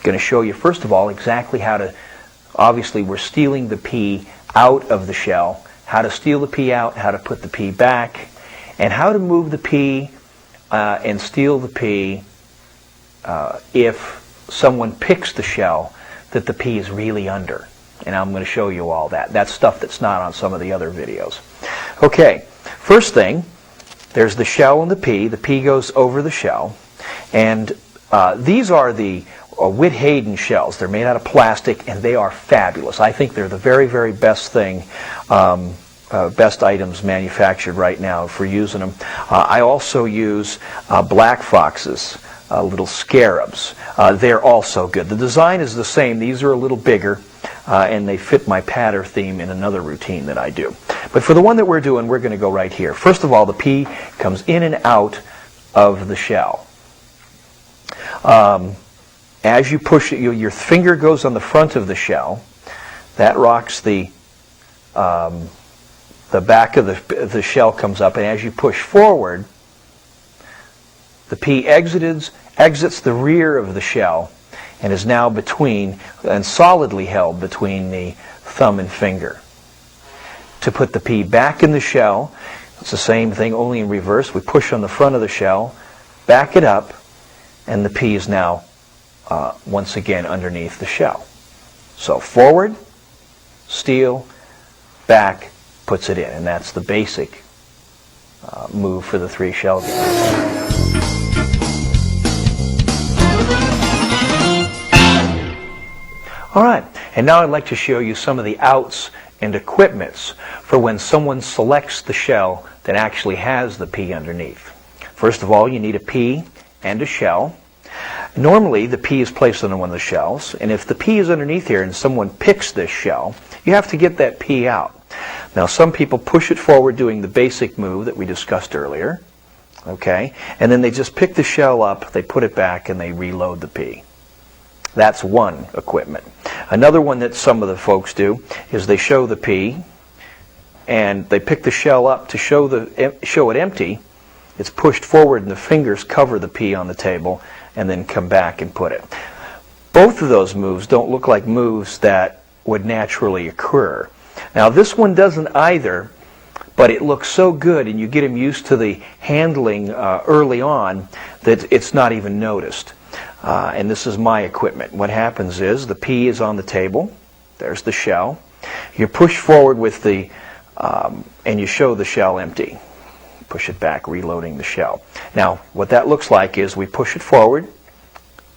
going to show you, first of all, exactly how to, obviously we're stealing the pea out of the shell, how to steal the pea out, how to put the pea back, and how to move the pea and steal the pea if someone picks the shell that the pea is really under. And I'm going to show you all that. That's stuff that's not on some of the other videos. Okay, first thing, there's the shell and the pea. The pea goes over the shell. And these are the Whit Hayden shells. They're made out of plastic, and they are fabulous. I think they're the very, very best thing, best items manufactured right now for using them. I also use Black Fox's little scarabs. They're also good. The design is the same. These are a little bigger. And they fit my patter theme in another routine that I do. But for the one that we're doing, we're going to go right here. First of all, the pea comes in and out of the shell. As you push it, your finger goes on the front of the shell. That rocks the back of the shell comes up, and as you push forward, the pea exits the rear of the shell and is now between and solidly held between the thumb and finger. To put the pea back in the shell, it's the same thing, only in reverse. We push on the front of the shell, back it up, and the pea is now once again underneath the shell. So forward, steal, back, puts it in. And that's the basic move for the 3 shell game. All right, and now I'd like to show you some of the outs and equipments for when someone selects the shell that actually has the pea underneath. First of all, you need a pea and a shell. Normally, the pea is placed on one of the shells, and if the pea is underneath here and someone picks this shell, you have to get that pea out. Now, some people push it forward doing the basic move that we discussed earlier, okay, and then they just pick the shell up, they put it back, and they reload the pea. That's one equipment. Another one that some of the folks do is they show the pea and they pick the shell up to show it empty. It's pushed forward and the fingers cover the pea on the table and then come back and put it. Both of those moves don't look like moves that would naturally occur. Now this one doesn't either, but it looks so good and you get them used to the handling early on that it's not even noticed. And this is my equipment. What happens is the pea is on the table. There's the shell. You push forward with the, and you show the shell empty. Push it back, reloading the shell. Now, what that looks like is we push it forward.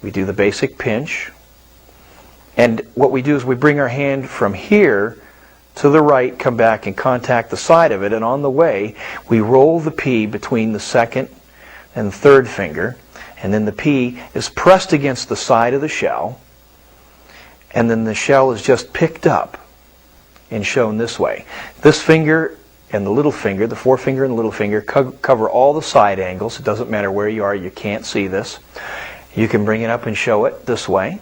We do the basic pinch. And what we do is we bring our hand from here to the right, come back and contact the side of it. And on the way, we roll the pea between the second and third finger. And then the pea is pressed against the side of the shell, and then the shell is just picked up and shown this way. This finger and the little finger, the forefinger and the little finger, cover all the side angles. It doesn't matter where you are, you can't see this. You can bring it up and show it this way,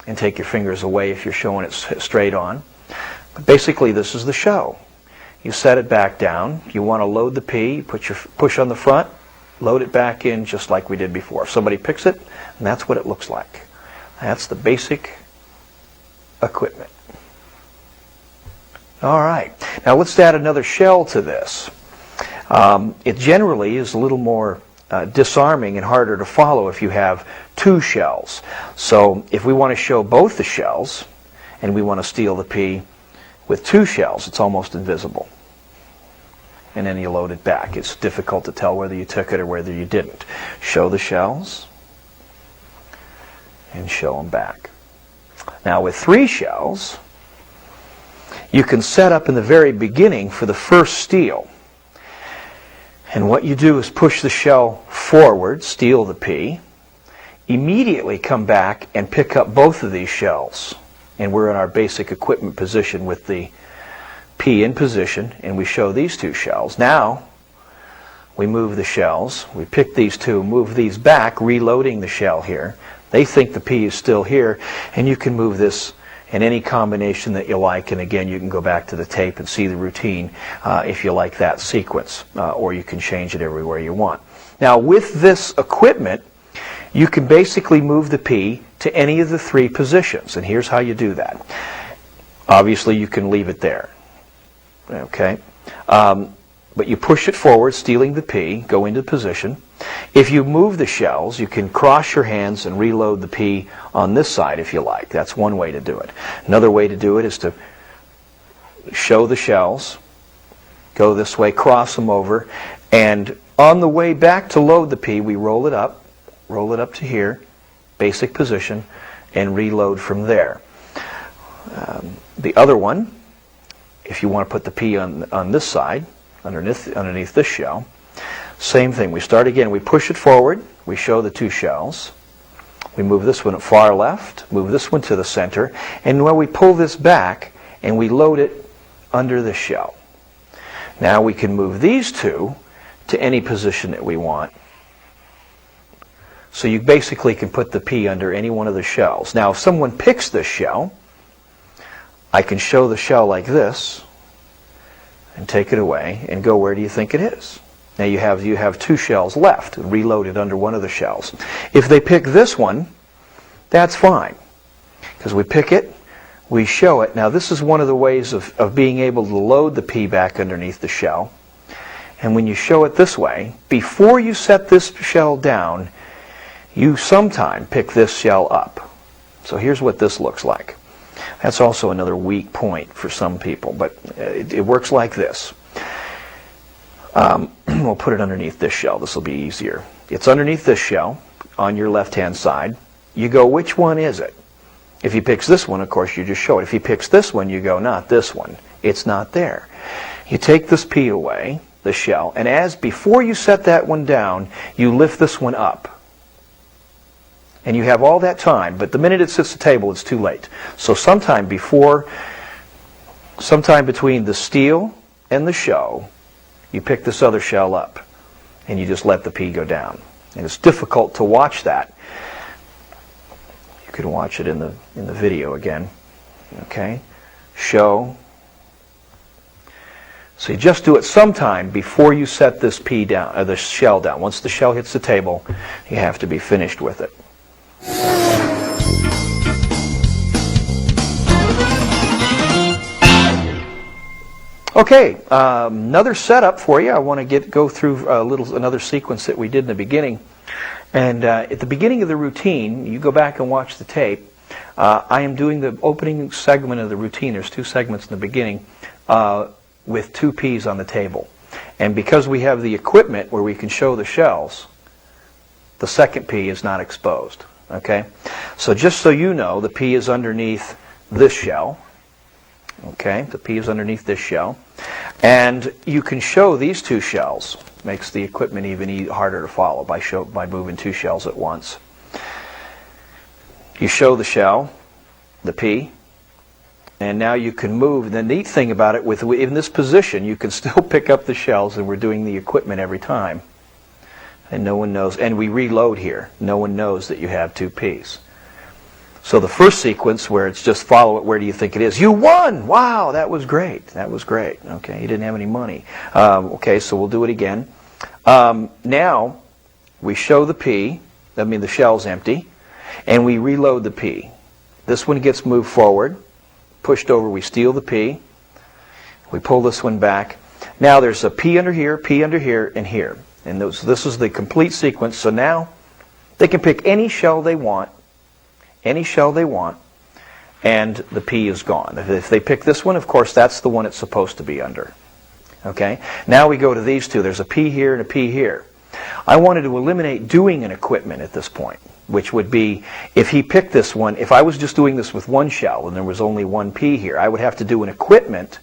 and take your fingers away if you're showing it straight on. But basically, this is the show. You set it back down. You want to load the pea, you push on the front, load it back in just like we did before. If somebody picks it, and that's what it looks like. That's the basic equipment. All right. Now let's add another shell to this. It generally is a little more disarming and harder to follow if you have 2 shells. So if we want to show both the shells, and we want to steal the pea with 2 shells, it's almost invisible. And then you load it back. It's difficult to tell whether you took it or whether you didn't. Show the shells and show them back. Now with 3 shells, you can set up in the very beginning for the first steal. And what you do is push the shell forward, steal the pea, immediately come back and pick up both of these shells. And we're in our basic equipment position with the pea in position, and we show these 2 shells. Now, we move the shells. We pick these 2, move these back, reloading the shell here. They think the pea is still here, and you can move this in any combination that you like. And again, you can go back to the tape and see the routine if you like that sequence, or you can change it everywhere you want. Now, with this equipment, you can basically move the pea to any of the three positions. And here's how you do that. Obviously, you can leave it there. Okay? But you push it forward, stealing the P, go into position. If you move the shells, you can cross your hands and reload the P on this side if you like. That's one way to do it. Another way to do it is to show the shells, go this way, cross them over, and on the way back to load the P, we roll it up to here, basic position, and reload from there. The other one, if you want to put the P on this side, underneath this shell, same thing. We start again. We push it forward. We show the two shells. We move this one far left, move this one to the center, and when we pull this back and we load it under the shell. Now we can move these two to any position that we want. So you basically can put the P under any one of the shells. Now if someone picks this shell, I can show the shell like this and take it away and go, where do you think it is? Now you have two shells left, reloaded under one of the shells. If they pick this one, that's fine, because we pick it, we show it. Now this is one of the ways of being able to load the P back underneath the shell. And when you show it this way, before you set this shell down, you sometime pick this shell up. So here's what this looks like. That's also another weak point for some people, but it works like this. We'll put it underneath this shell. This will be easier. It's underneath this shell on your left-hand side. You go, which one is it? If he picks this one, of course, you just show it. If he picks this one, you go, not this one. It's not there. You take this P away, the shell, and before you set that one down, you lift this one up. And you have all that time, but the minute it sits at the table, it's too late. So sometime between the steal and the show, you pick this other shell up, and you just let the P go down. And it's difficult to watch that. You can watch it in the video again. Okay? Show. So you just do it sometime before you set this P down, or the shell down. Once the shell hits the table, you have to be finished with it. Okay, another setup for you. I want to go through another sequence that we did in the beginning. And at the beginning of the routine, you go back and watch the tape. I am doing the opening segment of the routine. There's two segments in the beginning with two P's on the table. And because we have the equipment where we can show the shells, the second P is not exposed. Okay, so just so you know, the P is underneath this shell. Okay, the P is underneath this shell. And you can show these two shells. Makes the equipment even harder to follow by moving two shells at once. You show the shell, the P, and now you can move. The neat thing about it, in this position, you can still pick up the shells, and we're doing the equipment every time. And no one knows, and we reload here. No one knows that you have two P's. So the first sequence where it's just follow it, where do you think it is? You won! Wow, that was great. That was great. Okay, you didn't have any money. Okay, so we'll do it again. Now, we show the P, the shell's empty, and we reload the P. This one gets moved forward, pushed over, we steal the P. We pull this one back. Now there's a P under here, and here. And this is the complete sequence. So now they can pick any shell they want, and the P is gone. If they pick this one, of course, that's the one it's supposed to be under. Okay? Now we go to these two. There's a P here and a P here. I wanted to eliminate doing an equipment at this point, which would be, if he picked this one, if I was just doing this with one shell and there was only one P here, I would have to do an equipment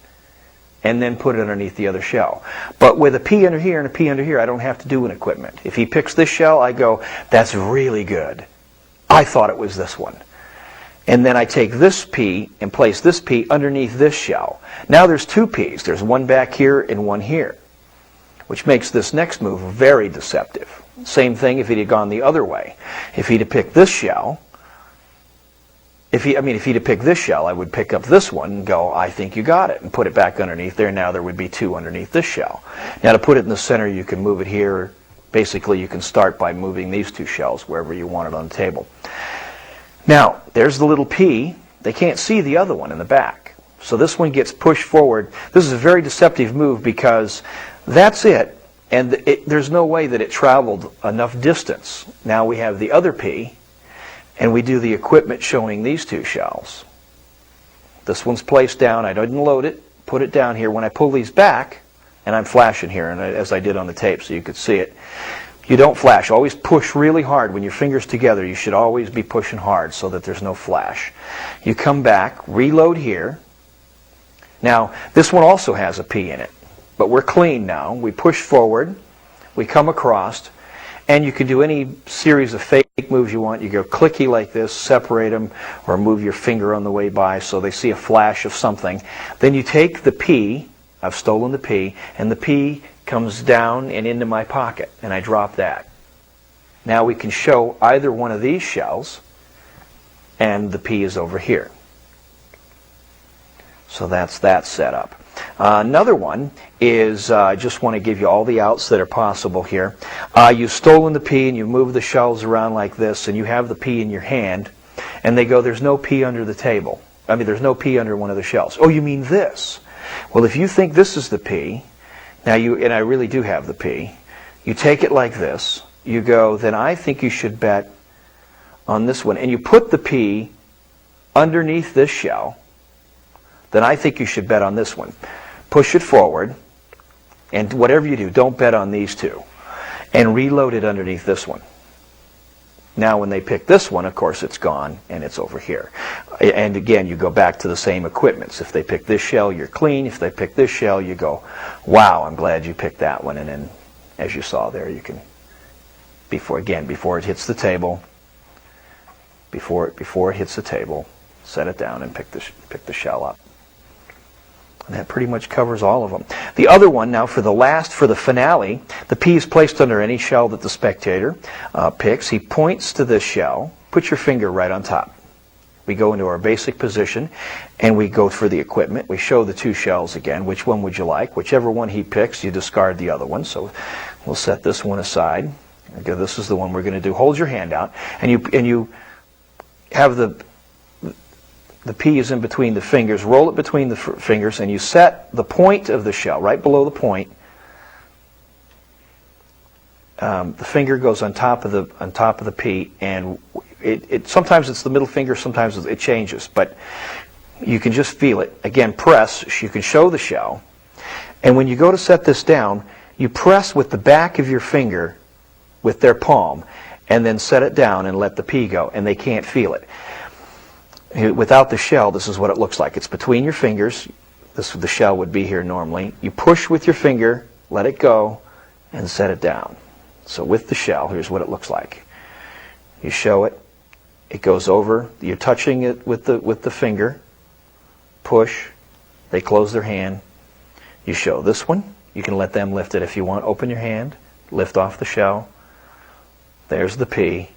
and then put it underneath the other shell. But with a P under here and a P under here, I don't have to do an equipment. If he picks this shell, I go, that's really good. I thought it was this one. And then I take this P and place this P underneath this shell. Now there's two P's. There's one back here and one here, which makes this next move very deceptive. Same thing if he'd have gone the other way. If he'd have picked this shell, if he'd have picked this shell, I would pick up this one and go, I think you got it, and put it back underneath there. Now there would be two underneath this shell. Now to put it in the center, you can move it here. Basically, you can start by moving these two shells wherever you want it on the table. Now, there's the little P. They can't see the other one in the back. So this one gets pushed forward. This is a very deceptive move because that's it. And there's no way that it traveled enough distance. Now we have the other P, and we do the equipment showing these two shells. This one's placed down. I didn't load it. Put it down here. When I pull these back, and I'm flashing here, and as I did on the tape so you could see it, you don't flash. Always push really hard. When your fingers together, you should always be pushing hard so that there's no flash. You come back, reload here. Now, this one also has a P in it, but we're clean now. We push forward, we come across, and you can do any series of fake moves you want. You go clicky like this, separate them, or move your finger on the way by so they see a flash of something. Then you take the P, I've stolen the P, and the P comes down and into my pocket, and I drop that. Now we can show either one of these shells, and the P is over here. So that's that setup. Another one is, I just want to give you all the outs that are possible here. You've stolen the P and you move the shells around like this, and you have the P in your hand, and they go, there's no P under the table. I mean, there's no P under one of the shells. Oh, you mean this? Well, if you think this is the P, now and I really do have the P, you take it like this, you go, then I think you should bet on this one, and you put the P underneath this shell, then I think you should bet on this one. Push it forward, and whatever you do, don't bet on these two, and reload it underneath this one. Now when they pick this one, of course it's gone and it's over here. And again, you go back to the same equipments. If they pick this shell, you're clean. If they pick this shell, you go, wow, I'm glad you picked that one. And then, as you saw there, you can, before it hits the table, before it hits the table, set it down and pick the shell up. And that pretty much covers all of them. The other one, now for the finale, the P is placed under any shell that the spectator picks. He points to this shell. Put your finger right on top. We go into our basic position, and we go for the equipment. We show the two shells again. Which one would you like? Whichever one he picks, you discard the other one. So we'll set this one aside. Okay, this is the one we're going to do. Hold your hand out, and you have the P is in between the fingers. Roll it between the fingers, and you set the point of the shell right below the point. The finger goes on top of the P, and sometimes it's the middle finger, sometimes it changes, but you can just feel it. Again, press. You can show the shell, and when you go to set this down, you press with the back of your finger with their palm, and then set it down and let the P go, and they can't feel it. Without the shell, this is what it looks like. It's between your fingers. The shell would be here normally. You push with your finger, let it go, and set it down. So with the shell, here's what it looks like. You show it. It goes over. You're touching it with the finger. Push. They close their hand. You show this one. You can let them lift it if you want. Open your hand. Lift off the shell. There's the P.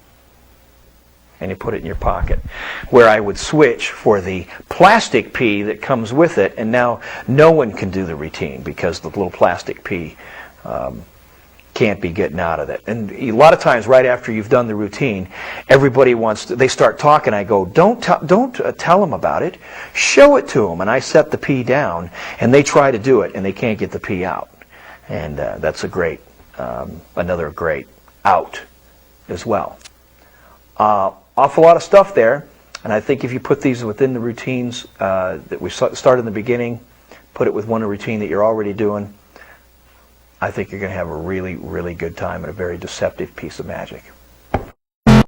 And you put it in your pocket. Where I would switch for the plastic P that comes with it, and now no one can do the routine because the little plastic P can't be getting out of it. And a lot of times, right after you've done the routine, everybody they start talking. I go, don't tell them about it. Show it to them. And I set the P down, and they try to do it, and they can't get the P out. And that's another great out as well. Awful lot of stuff there, and I think if you put these within the routines that we started in the beginning, put it with one routine that you're already doing, I think you're going to have a really, really good time and a very deceptive piece of magic.